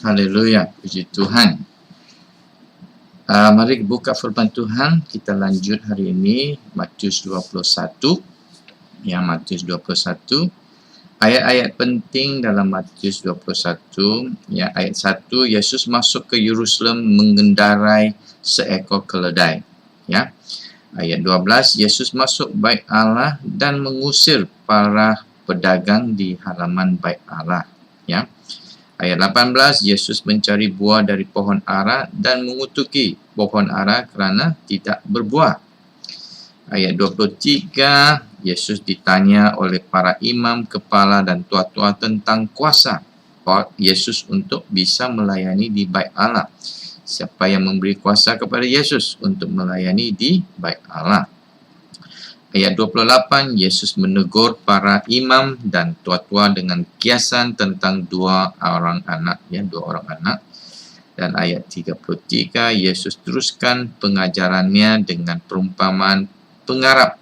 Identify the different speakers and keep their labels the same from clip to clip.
Speaker 1: Haleluya, puji Tuhan. Mari buka firman Tuhan, kita lanjut hari ini Matius 21. Ya, Matius 21. Ayat-ayat penting dalam Matius 21, ya, ayat 1, Yesus masuk ke Yerusalem mengendarai seekor keledai. Ya. Ayat 12, Yesus masuk bait Allah dan mengusir para pedagang di halaman bait Allah. Ya. Ayat 18, Yesus mencari buah dari pohon ara dan mengutuki pohon ara kerana tidak berbuah. Ayat 23, Yesus ditanya oleh para imam, kepala dan tua-tua tentang kuasa Yesus untuk bisa melayani di bait Allah. Siapa yang memberi kuasa kepada Yesus untuk melayani di bait Allah? Ayat 28, Yesus menegur para imam dan tua-tua dengan kiasan tentang dua orang anak. Dan ayat 33, Yesus teruskan pengajarannya dengan perumpamaan pengarap.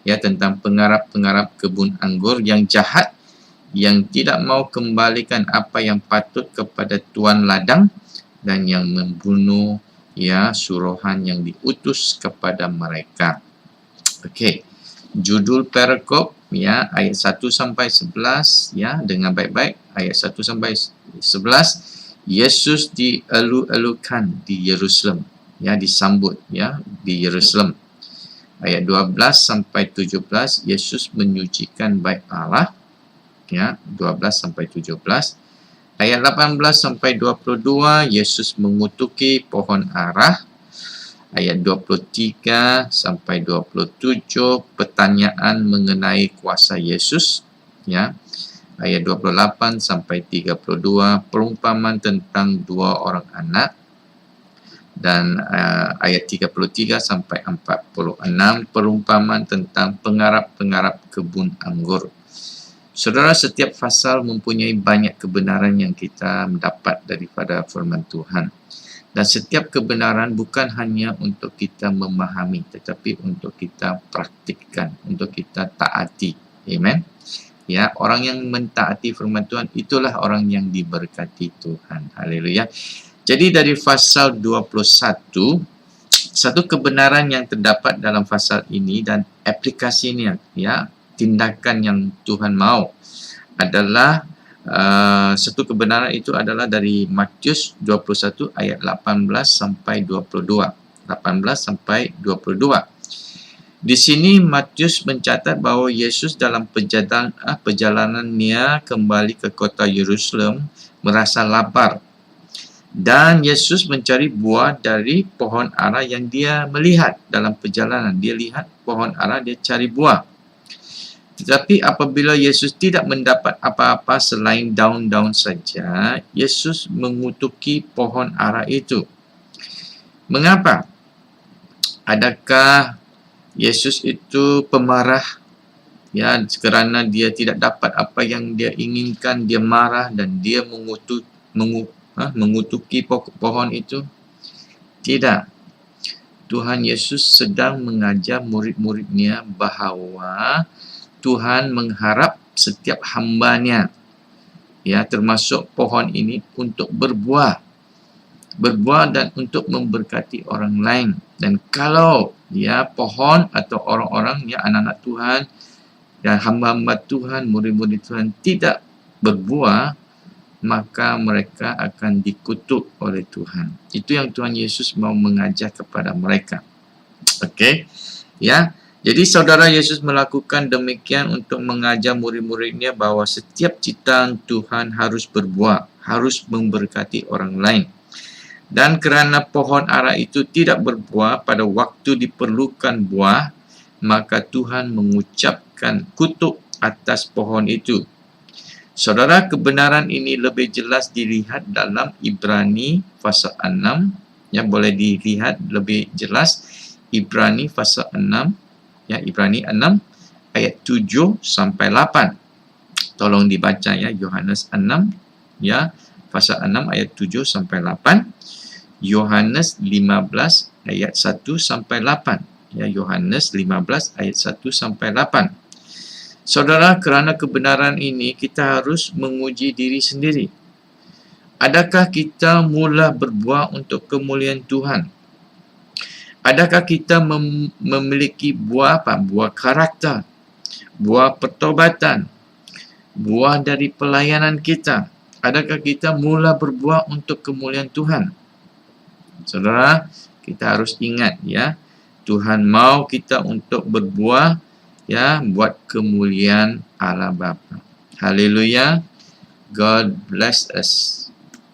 Speaker 1: Ya, tentang pengarap kebun anggur yang jahat, yang tidak mau kembalikan apa yang patut kepada tuan ladang dan yang membunuh suruhan yang diutus kepada mereka. Okey. Judul perikop ayat 1 sampai 11 dengan baik-baik. Ayat 1 sampai 11, Yesus dielu-elukan di Yerusalem, disambut di Yerusalem. Ayat 12 sampai 17, Yesus menyucikan bait Allah, 12 sampai 17. Ayat 18 sampai 22, Yesus mengutuki pohon ara. Ayat 23 sampai 27, pertanyaan mengenai kuasa Yesus. Ayat 28 sampai 32, perumpamaan tentang dua orang anak. Dan ayat 33 sampai 46, perumpamaan tentang pengarap-pengarap kebun anggur. Saudara, setiap pasal mempunyai banyak kebenaran yang kita mendapat daripada firman Tuhan. Dan setiap kebenaran bukan hanya untuk kita memahami, tetapi untuk kita praktikkan, untuk kita taati. Amen. Ya, orang yang mentaati firman Tuhan, itulah orang yang diberkati Tuhan. Haleluya. Jadi dari pasal 21, satu kebenaran yang terdapat dalam pasal ini dan aplikasinya, tindakan yang Tuhan mau adalah satu kebenaran itu adalah dari Matius 21 ayat 18 sampai 22. 18 sampai 22. Di sini Matius mencatat bahawa Yesus dalam perjalanannya kembali ke kota Yerusalem merasa lapar. Dan Yesus mencari buah dari pohon ara yang dia melihat dalam perjalanan. Dia lihat pohon ara, dia cari buah. Tetapi apabila Yesus tidak mendapat apa-apa selain daun-daun saja, Yesus mengutuki pohon ara itu. Mengapa? Adakah Yesus itu pemarah? Kerana dia tidak dapat apa yang dia inginkan, dia marah dan dia mengutuki pohon itu? Tidak. Tuhan Yesus sedang mengajar murid-muridnya bahawa Tuhan mengharap setiap hamba-Nya, termasuk pohon ini, untuk berbuah dan untuk memberkati orang lain. Dan kalau pohon atau orang-orang, anak-anak Tuhan dan hamba-hamba Tuhan, murid-murid Tuhan tidak berbuah, maka mereka akan dikutuk oleh Tuhan. Itu yang Tuhan Yesus mau mengajar kepada mereka. Okey, Jadi saudara, Yesus melakukan demikian untuk mengajar murid-muridnya bahawa setiap ciptaan Tuhan harus berbuah, harus memberkati orang lain. Dan kerana pohon ara itu tidak berbuah pada waktu diperlukan buah, maka Tuhan mengucapkan kutuk atas pohon itu. Saudara, kebenaran ini lebih jelas dilihat dalam Ibrani pasal 6. Boleh dilihat lebih jelas Ibrani pasal 6. Ibrani 6 ayat 7 sampai 8. Tolong dibaca Yohanes 6 pasal 6 ayat 7 sampai 8. Yohanes 15 ayat 1 sampai 8. Yohanes 15 ayat 1 sampai 8. Saudara, kerana kebenaran ini kita harus menguji diri sendiri. Adakah kita mula berbuah untuk kemuliaan Tuhan? Adakah kita memiliki buah apa? Buah karakter, buah pertobatan, buah dari pelayanan kita. Adakah kita mula berbuah untuk kemuliaan Tuhan? Saudara, kita harus ingat ya, Tuhan mau kita untuk berbuah ya, buat kemuliaan Allah Bapa. Haleluya. God bless us.